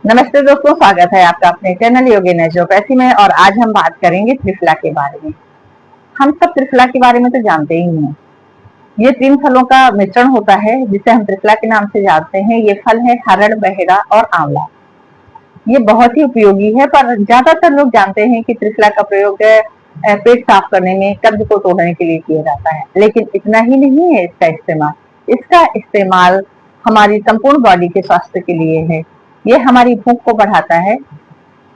नमस्ते दोस्तों, स्वागत है आपका अपने चैनल योगी नेचुरोपैथी में। और आज हम बात करेंगे त्रिफला के बारे में। हम सब त्रिफला के बारे में तो जानते ही हैं। ये 3 फलों का मिश्रण होता है जिसे हम त्रिफला के नाम से जानते हैं। ये फल है हरड़, बहेड़ा और आंवला। ये बहुत ही उपयोगी है, पर ज्यादातर लोग जानते हैं कि त्रिफला का प्रयोग पेट साफ करने में, कब्ज को तोड़ने के लिए किया जाता है। लेकिन इतना ही नहीं है इसका इस्तेमाल हमारी संपूर्ण बॉडी के स्वास्थ्य के लिए है। ये हमारी भूख को बढ़ाता है,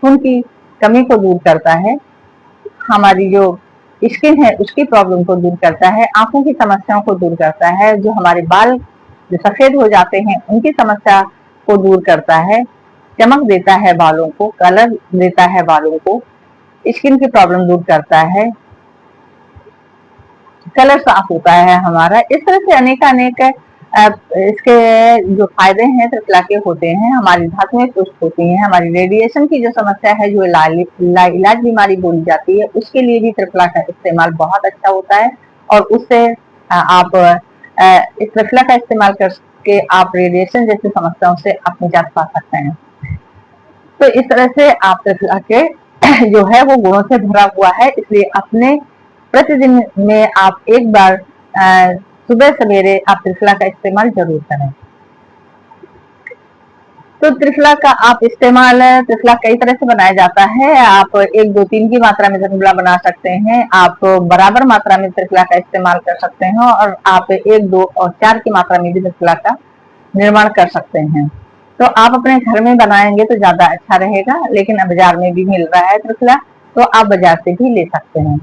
खून की कमी को दूर करता है, हमारी जो स्किन है उसकी प्रॉब्लम को दूर करता है, आंखों की समस्याओं को दूर करता है, जो हमारे बाल जो सफेद हो जाते हैं उनकी समस्या को दूर करता है, चमक देता है बालों को, कलर देता है बालों को, स्किन की प्रॉब्लम दूर करता है, कलर साफ होता है हमारा। इस तरह से अनेक इसके जो फायदे हैं त्रिफला के होते हैं। हमारी धातुएं पुष्ट होती हैं, हमारी रेडिएशन की जो समस्या है, जो इलाज बीमारी बोली जाती है, उसके लिए भी त्रिफला का इस्तेमाल बहुत अच्छा होता है। और उससे आप इस त्रिफला का इस्तेमाल करके आप रेडिएशन जैसी समस्याओं से आप निजात पा सकते हैं। तो इस तरह से आप त्रिफला के जो है वो गुणों से भरा हुआ है, इसलिए अपने प्रतिदिन में आप एक बार सुबह सवेरे आप त्रिफला का इस्तेमाल जरूर करें। तो त्रिफला का आप इस्तेमाल, त्रिफला कई तरह से बनाया जाता है। आप 1, 2, 3 की मात्रा में त्रिफला बना सकते हैं, आप बराबर मात्रा में त्रिफला का इस्तेमाल कर सकते हैं, और आप 1, 2 और 4 की मात्रा में भी त्रिफला का निर्माण कर सकते हैं। तो आप अपने घर में बनाएंगे तो ज्यादा अच्छा रहेगा, लेकिन अब बाजार में भी मिल रहा है त्रिफला, तो आप बाजार से भी ले सकते हैं।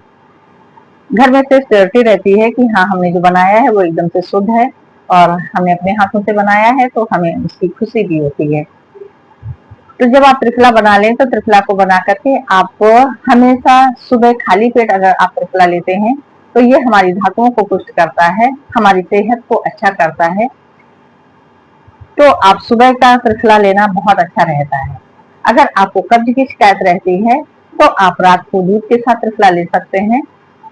घर में सिर्फ श्योरिटी रहती है कि हाँ, हमने जो बनाया है वो एकदम से शुद्ध है और हमने अपने हाथों से बनाया है, तो हमें उसकी खुशी भी होती है। तो जब आप त्रिफला बना लें तो त्रिफला को बना करके आप हमेशा सुबह खाली पेट अगर आप त्रिफला लेते हैं तो ये हमारी धातुओं को पुष्ट करता है, हमारी सेहत को अच्छा करता है। तो आप सुबह का त्रिफला लेना बहुत अच्छा रहता है। अगर आपको कब्ज की शिकायत रहती है तो आप रात को दूध के साथ त्रिफला ले सकते हैं,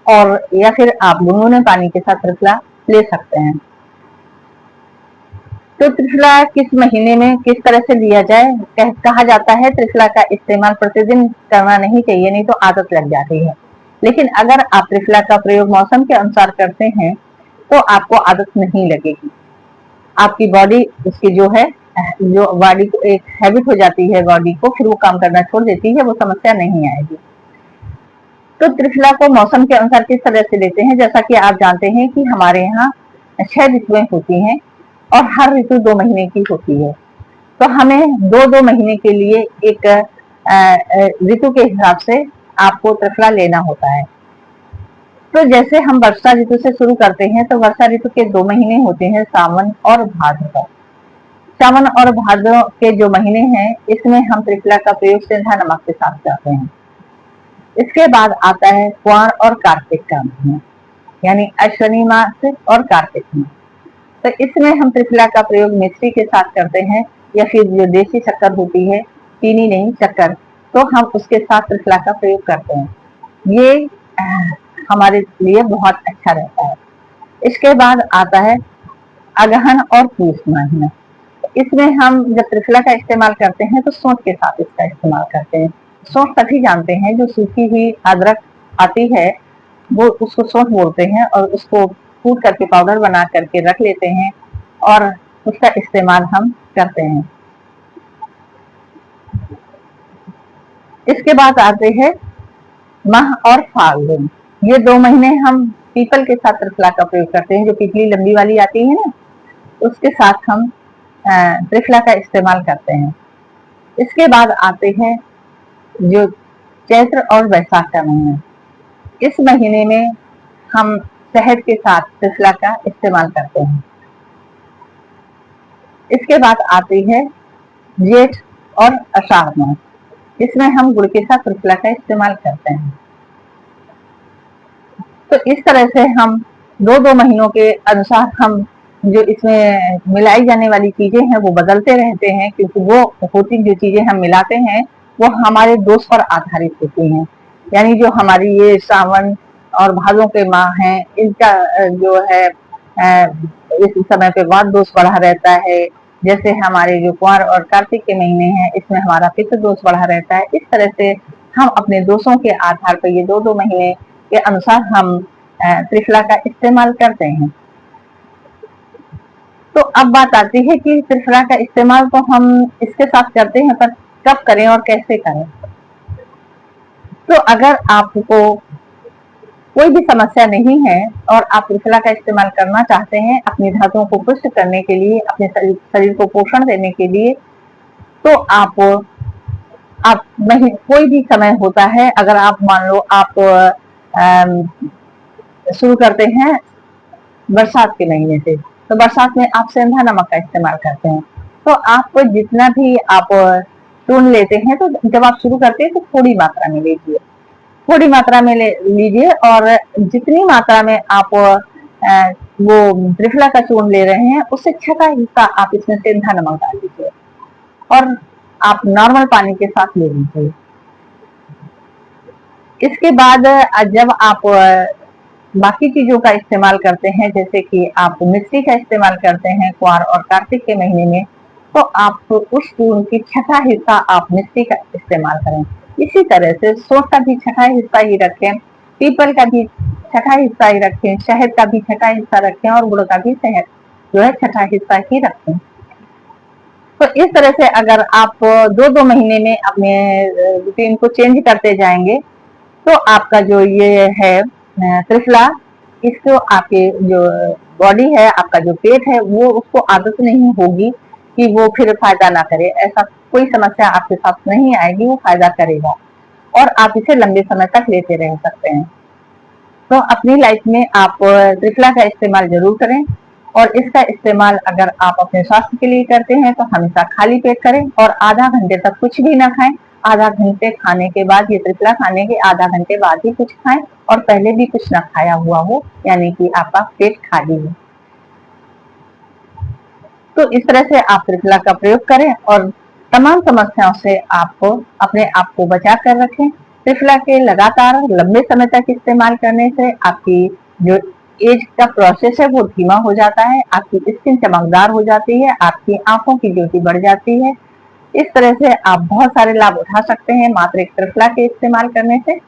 और या फिर आप गुनगुने पानी के साथ त्रिफला ले सकते हैं। तो त्रिफला किस महीने में किस तरह से लिया जाए? कहा जाता है त्रिफला का इस्तेमाल प्रतिदिन करना नहीं चाहिए, नहीं तो आदत लग जाती है। लेकिन अगर आप त्रिफला का प्रयोग मौसम के अनुसार करते हैं तो आपको आदत नहीं लगेगी। आपकी बॉडी उसकी जो है, जो बॉडी को एक हैबिट हो जाती है, बॉडी को फिर वो काम करना छोड़ देती है, वो समस्या नहीं आएगी। तो त्रिफला को मौसम के अनुसार किस तरह से लेते हैं? जैसा कि आप जानते हैं कि हमारे यहाँ 6 ऋतुएं होती हैं और हर ऋतु 2 महीने की होती है। तो हमें 2-2 महीने के लिए एक ऋतु के हिसाब से आपको त्रिफला लेना होता है। तो जैसे हम वर्षा ऋतु से शुरू करते हैं तो वर्षा ऋतु के 2 महीने होते हैं, सावन और भाद्र। सावन और भाद्र के जो महीने हैं इसमें हम त्रिफला का प्रयोग सिंधा नमक के साथ करते हैं। इसके बाद आता है क्वार और कार्तिक का महीना, यानी अश्विनी मास और कार्तिक मास। तो इसमें हम त्रिफला का प्रयोग मिश्री के साथ करते हैं, या फिर जो देसी शक्कर होती है, चीनी नहीं शक्कर, तो हम उसके साथ त्रिफला का प्रयोग करते हैं। ये हमारे लिए बहुत अच्छा रहता है। इसके बाद आता है अगहन और पूस महीना। इसमें हम जब त्रिफला का इस्तेमाल करते हैं तो सौंठ के साथ इसका इस्तेमाल करते हैं। सौंठ सभी जानते हैं, जो सूखी हुई अदरक आती है वो उसको सौंठ बोलते हैं, और उसको कूट करके पाउडर बना करके रख लेते हैं और उसका इस्तेमाल हम करते हैं। इसके बाद आते हैं माह और फाल्गुन। ये 2 महीने हम पीपल के साथ त्रिफला का प्रयोग करते हैं, जो पीपली लंबी वाली आती है ना, उसके साथ हम त्रिफला का इस्तेमाल करते हैं। इसके बाद आते हैं जो चैत्र और वैशाख का महीना। इस महीने में हम शहद के साथ त्रिफला का इस्तेमाल करते हैं। इसके बाद आती है जेठ और आषाढ़ मास। इसमें हम गुड़ के साथ त्रिफला का इस्तेमाल करते हैं। तो इस तरह से हम 2-2 महीनों के अनुसार हम जो इसमें मिलाई जाने वाली चीजें हैं वो बदलते रहते हैं, क्योंकि वो होती जो चीजें हम मिलाते हैं वो हमारे दोष पर आधारित होती हैं। यानी जो हमारी ये सावन और भादों के माह हैं, इनका जो है इस समय पे वात दोष बढ़ा रहता है, जैसे हमारे जो कुंवर और कार्तिक के महीने हैं, इसमें हमारा पितृ दोष बढ़ा रहता है। इस तरह से हम अपने दोषों के आधार पर ये 2-2 महीने के अनुसार हम त्रिफला का इस्तेमाल करते हैं। तो अब बात आती है कि त्रिफला का इस्तेमाल तो हम इसके साथ करते हैं, पर कब करें और कैसे करें। तो अगर आपको कोई भी समस्या नहीं है और आप त्रिफला का इस्तेमाल करना चाहते हैं अपनी धातुओं को पुष्ट करने के लिए, अपने शरीर को पोषण देने के लिए, तो आप कोई भी समय होता है, अगर आप मान लो आप शुरू करते हैं बरसात के महीने से, तो बरसात में आप सेंधा नमक का इस्तेमाल करते हैं। तो आप जितना भी आप चूर्ण लेते हैं, तो जब आप शुरू करते हैं तो थोड़ी मात्रा में लीजिए, थोड़ी मात्रा में लीजिए, और जितनी मात्रा में आप वो त्रिफला का चूर्ण ले रहे हैं, उससे छठा हिस्सा आप इसमें सेंधा नमक डाल दीजिए और आप नॉर्मल पानी के साथ ले लीजिए। इसके बाद जब आप बाकी चीजों का इस्तेमाल करते हैं, जैसे कि आप मिट्टी का इस्तेमाल करते हैं कुंवर और कार्तिक के महीने में, तो आप उस चूर्ण की छठा हिस्सा आप मिट्टी का इस्तेमाल करें। इसी तरह से सोंठ का भी छठा हिस्सा ही रखें, पीपल का भी छठा हिस्सा ही रखें, शहद का भी छठा हिस्सा रखें और गुड़ का भी शहद जो है छठा हिस्सा ही रखें। तो इस तरह से अगर आप 2-2 महीने में अपने रूटीन को चेंज करते जाएंगे, तो आपका जो ये है त्रिफला, इसको आपके जो बॉडी है, आपका जो पेट है, वो उसको आदत नहीं होगी कि वो फिर फायदा ना करे। ऐसा कोई समस्या आपके साथ नहीं आएगी, वो फायदा करेगा और आप इसे लंबे समय तक लेते रह सकते हैं। तो अपनी लाइफ में आप त्रिफला का इस्तेमाल जरूर करें, और इसका इस्तेमाल अगर आप अपने स्वास्थ्य के लिए करते हैं तो हमेशा खाली पेट करें और आधा घंटे तक कुछ भी ना खाएं। आधा घंटे खाने के बाद, ये त्रिफला खाने के आधा घंटे बाद ही कुछ खाएं, और पहले भी कुछ ना खाया हुआ हो, यानी कि आपका पेट खाली हो। तो इस तरह से आप त्रिफला का प्रयोग करें और तमाम समस्याओं से आपको अपने आप को बचा कर रखें। त्रिफला के लगातार लंबे समय तक इस्तेमाल करने से आपकी जो एज का प्रोसेस है वो धीमा हो जाता है, आपकी स्किन चमकदार हो जाती है, आपकी आंखों की ज्योति बढ़ जाती है। इस तरह से आप बहुत सारे लाभ उठा सकते हैं मात्र एक त्रिफला के इस्तेमाल करने से।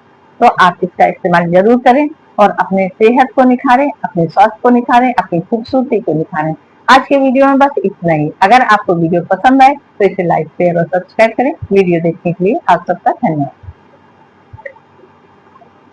तो आप इसका इस्तेमाल जरूर करें और अपने सेहत को निखारें, अपने स्वास्थ्य को निखारें, अपनी खूबसूरती को निखारें। आज के वीडियो में बस इतना ही। अगर आपको वीडियो पसंद आए तो इसे लाइक, शेयर और सब्सक्राइब करें। वीडियो देखने के लिए आप सबका धन्यवाद।